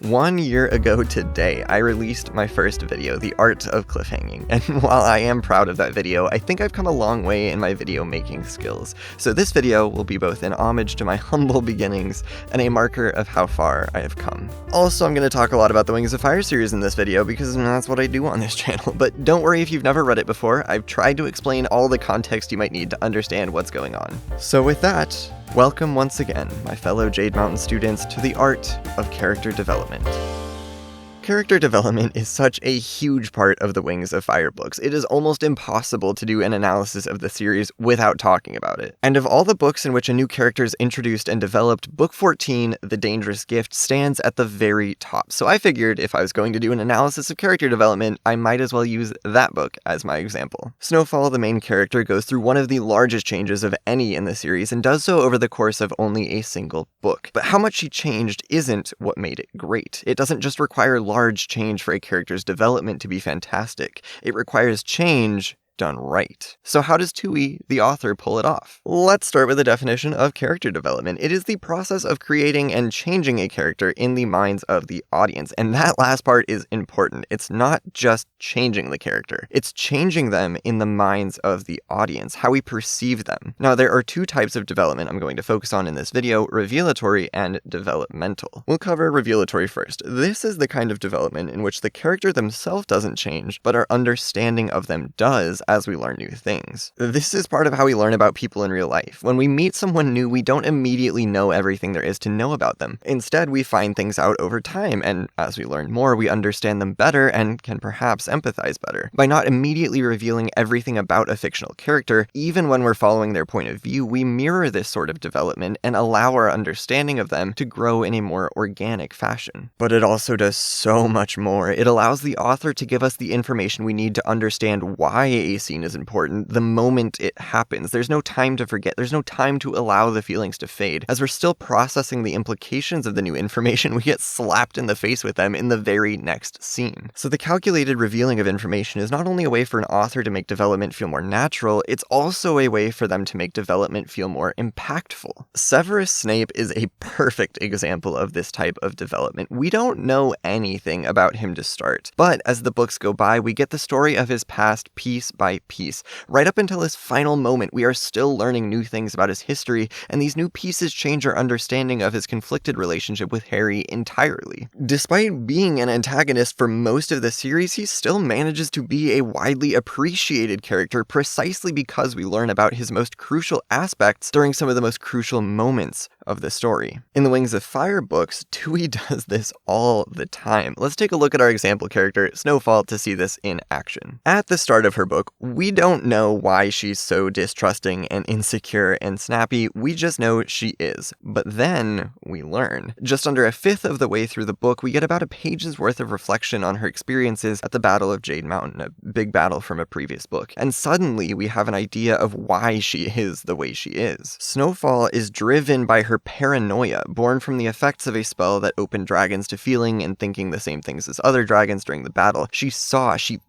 1 year ago today, I released my first video, The Art of Cliffhanging, and while I am proud of that video, I think I've come a long way in my video making skills. So this video will be both an homage to my humble beginnings and a marker of how far I have come. Also, I'm going to talk a lot about the Wings of Fire series in this video because that's what I do on this channel, but don't worry if you've never read it before, I've tried to explain all the context you might need to understand what's going on. So with that, welcome once again, my fellow Jade Mountain students, to the art of character development. Character development is such a huge part of the Wings of Fire books. It is almost impossible to do an analysis of the series without talking about it. And of all the books in which a new character is introduced and developed, Book 14, The Dangerous Gift, stands at the very top. So I figured if I was going to do an analysis of character development, I might as well use that book as my example. Snowfall, the main character, goes through one of the largest changes of any in the series and does so over the course of only a single book. But how much she changed isn't what made it great. It doesn't just require large change for a character's development to be fantastic. It requires change done right. So how does Tui, the author, pull it off? Let's start with the definition of character development. It is the process of creating and changing a character in the minds of the audience. And that last part is important. It's not just changing the character. It's changing them in the minds of the audience, how we perceive them. Now, there are two types of development I'm going to focus on in this video, revelatory and developmental. We'll cover revelatory first. This is the kind of development in which the character themselves doesn't change, but our understanding of them does, as we learn new things. This is part of how we learn about people in real life. When we meet someone new, we don't immediately know everything there is to know about them. Instead, we find things out over time, and as we learn more, we understand them better and can perhaps empathize better. By not immediately revealing everything about a fictional character, even when we're following their point of view, we mirror this sort of development and allow our understanding of them to grow in a more organic fashion. But it also does so much more. It allows the author to give us the information we need to understand why a scene is important the moment it happens. There's no time to forget. There's no time to allow the feelings to fade. As we're still processing the implications of the new information, we get slapped in the face with them in the very next scene. So the calculated revealing of information is not only a way for an author to make development feel more natural, it's also a way for them to make development feel more impactful. Severus Snape is a perfect example of this type of development. We don't know anything about him to start, but as the books go by, we get the story of his past piece by piece. Right up until his final moment, we are still learning new things about his history, and these new pieces change our understanding of his conflicted relationship with Harry entirely. Despite being an antagonist for most of the series, he still manages to be a widely appreciated character precisely because we learn about his most crucial aspects during some of the most crucial moments of the story. In the Wings of Fire books, Tui does this all the time. Let's take a look at our example character, Snowfall, to see this in action. At the start of her book, we don't know why she's so distrusting and insecure and snappy, we just know she is. But then we learn. Just under a fifth of the way through the book, we get about a page's worth of reflection on her experiences at the Battle of Jade Mountain, a big battle from a previous book. And suddenly we have an idea of why she is the way she is. Snowfall is driven by her paranoia, born from the effects of a spell that opened dragons to feeling and thinking the same things as other dragons during the battle. She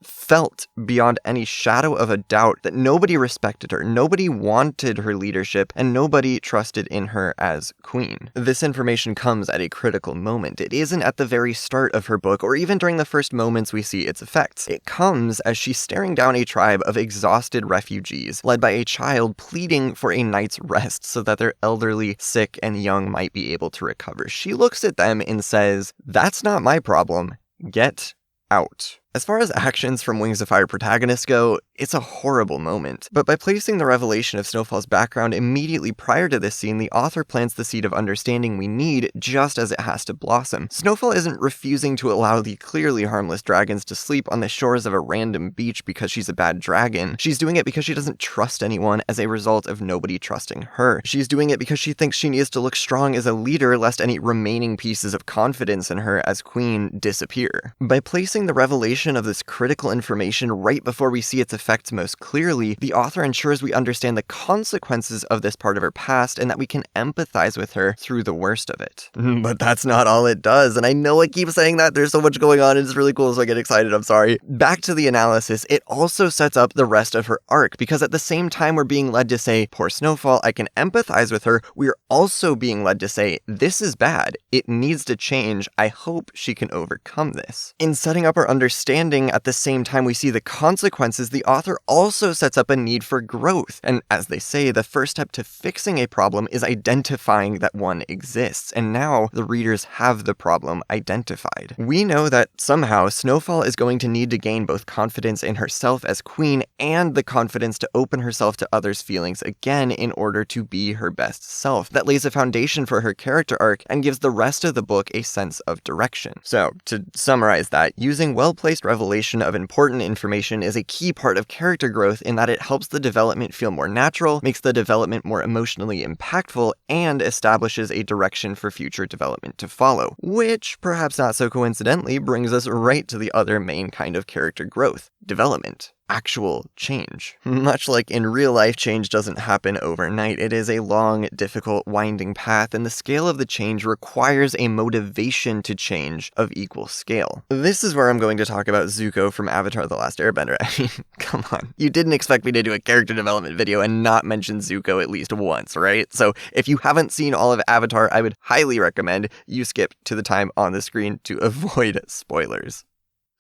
felt beyond any shadow of a doubt that nobody respected her, nobody wanted her leadership, and nobody trusted in her as queen. This information comes at a critical moment. It isn't at the very start of her book, or even during the first moments we see its effects. It comes as she's staring down a tribe of exhausted refugees, led by a child pleading for a night's rest so that their elderly, sick, and young might be able to recover. She looks at them and says, "That's not my problem. Get out." As far as actions from Wings of Fire protagonists go, it's a horrible moment. But by placing the revelation of Snowfall's background immediately prior to this scene, the author plants the seed of understanding we need just as it has to blossom. Snowfall isn't refusing to allow the clearly harmless dragons to sleep on the shores of a random beach because she's a bad dragon. She's doing it because she doesn't trust anyone as a result of nobody trusting her. She's doing it because she thinks she needs to look strong as a leader lest any remaining pieces of confidence in her as queen disappear. By placing the revelation revelation of this critical information right before we see its effects most clearly, the author ensures we understand the consequences of this part of her past and that we can empathize with her through the worst of it. But that's not all it does, and I know I keep saying that, there's so much going on, it's really cool, so I get excited, I'm sorry. Back to the analysis, it also sets up the rest of her arc, because at the same time we're being led to say, poor Snowfall, I can empathize with her, we're also being led to say, this is bad, it needs to change, I hope she can overcome this. In setting up our understanding, at the same time we see the consequences, the author also sets up a need for growth, and as they say, the first step to fixing a problem is identifying that one exists, and now the readers have the problem identified. We know that somehow Snowfall is going to need to gain both confidence in herself as queen and the confidence to open herself to others' feelings again in order to be her best self. That lays a foundation for her character arc and gives the rest of the book a sense of direction. So, to summarize that, using well-placed revelation of important information is a key part of character growth in that it helps the development feel more natural, makes the development more emotionally impactful, and establishes a direction for future development to follow. Which, perhaps not so coincidentally, brings us right to the other main kind of character growth: development. Actual change. Much like in real life, change doesn't happen overnight. It is a long, difficult, winding path, and the scale of the change requires a motivation to change of equal scale. This is where I'm going to talk about Zuko from Avatar: The Last Airbender. I mean, come on. You didn't expect me to do a character development video and not mention Zuko at least once, right? So if you haven't seen all of Avatar, I would highly recommend you skip to the time on the screen to avoid spoilers.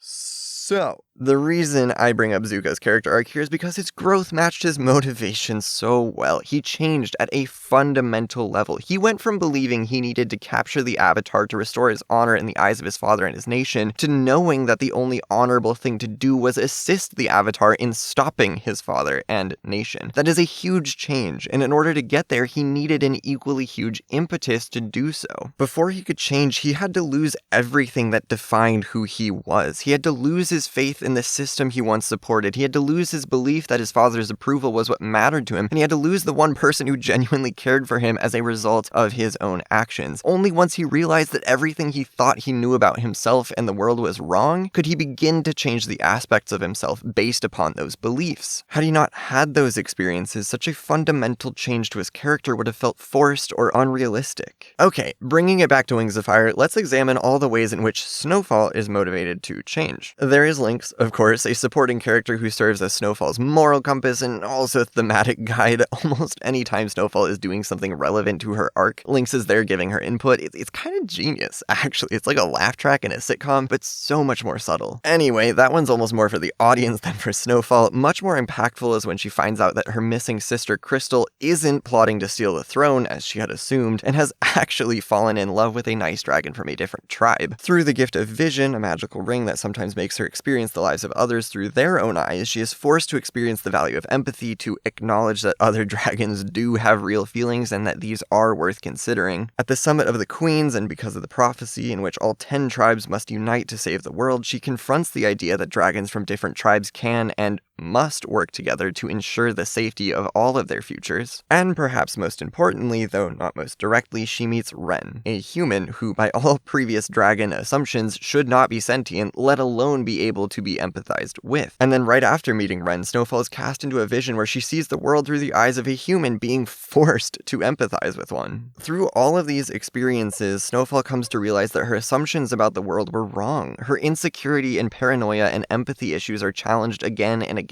So, the reason I bring up Zuko's character arc here is because his growth matched his motivation so well. He changed at a fundamental level. He went from believing he needed to capture the Avatar to restore his honor in the eyes of his father and his nation, to knowing that the only honorable thing to do was assist the Avatar in stopping his father and nation. That is a huge change, and in order to get there, he needed an equally huge impetus to do so. Before he could change, he had to lose everything that defined who he was. He had to lose his faith in the system he once supported. He had to lose his belief that his father's approval was what mattered to him, and he had to lose the one person who genuinely cared for him as a result of his own actions. Only once he realized that everything he thought he knew about himself and the world was wrong, could he begin to change the aspects of himself based upon those beliefs. Had he not had those experiences, such a fundamental change to his character would have felt forced or unrealistic. Okay, bringing it back to Wings of Fire, let's examine all the ways in which Snowfall is motivated to change. There is Lynx, of course, a supporting character who serves as Snowfall's moral compass and also thematic guide. Almost any time Snowfall is doing something relevant to her arc, Lynx is there giving her input. It's kind of genius, actually. It's like a laugh track in a sitcom, but so much more subtle. Anyway, that one's almost more for the audience than for Snowfall. Much more impactful is when she finds out that her missing sister Crystal isn't plotting to steal the throne, as she had assumed, and has actually fallen in love with a nice dragon from a different tribe. Through the gift of vision, a magical ring that sometimes makes her experience the lives of others through their own eyes, she is forced to experience the value of empathy, to acknowledge that other dragons do have real feelings and that these are worth considering. At the summit of the Queens, and because of the prophecy in which all 10 tribes must unite to save the world, she confronts the idea that dragons from different tribes can and must work together to ensure the safety of all of their futures. And perhaps most importantly, though not most directly, she meets Ren, a human who, by all previous dragon assumptions, should not be sentient, let alone be able to be empathized with. And then right after meeting Ren, Snowfall is cast into a vision where she sees the world through the eyes of a human, being forced to empathize with one. Through all of these experiences, Snowfall comes to realize that her assumptions about the world were wrong. Her insecurity and paranoia and empathy issues are challenged again and again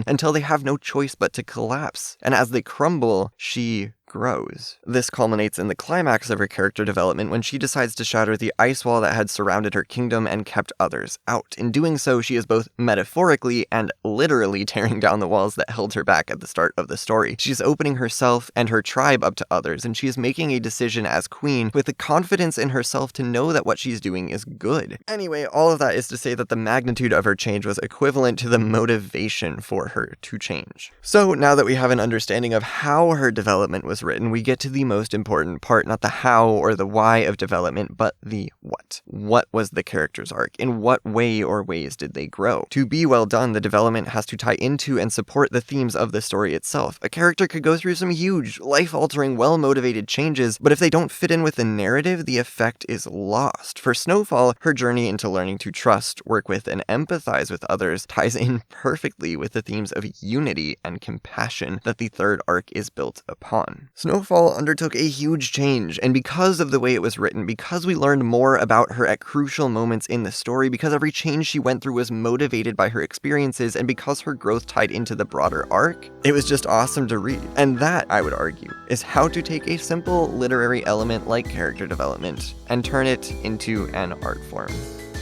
until they have no choice but to collapse. And as they crumble, she grows. This culminates in the climax of her character development when she decides to shatter the ice wall that had surrounded her kingdom and kept others out. In doing so, she is both metaphorically and literally tearing down the walls that held her back at the start of the story. She's opening herself and her tribe up to others, and she is making a decision as queen with the confidence in herself to know that what she's doing is good. Anyway, all of that is to say that the magnitude of her change was equivalent to the motivation for her to change. So now that we have an understanding of how her development was was written, we get to the most important part, not the how or the why of development, but the what. What was the character's arc? In what way or ways did they grow? To be well done, the development has to tie into and support the themes of the story itself. A character could go through some huge, life-altering, well-motivated changes, but if they don't fit in with the narrative, the effect is lost. For Snowfall, her journey into learning to trust, work with, and empathize with others ties in perfectly with the themes of unity and compassion that the third arc is built upon. Snowfall undertook a huge change, and because of the way it was written, because we learned more about her at crucial moments in the story, because every change she went through was motivated by her experiences, and because her growth tied into the broader arc, it was just awesome to read. And that, I would argue, is how to take a simple literary element like character development and turn it into an art form.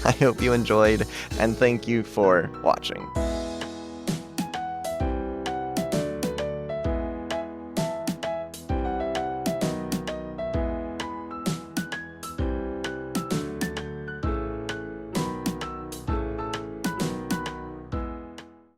I hope you enjoyed, and thank you for watching.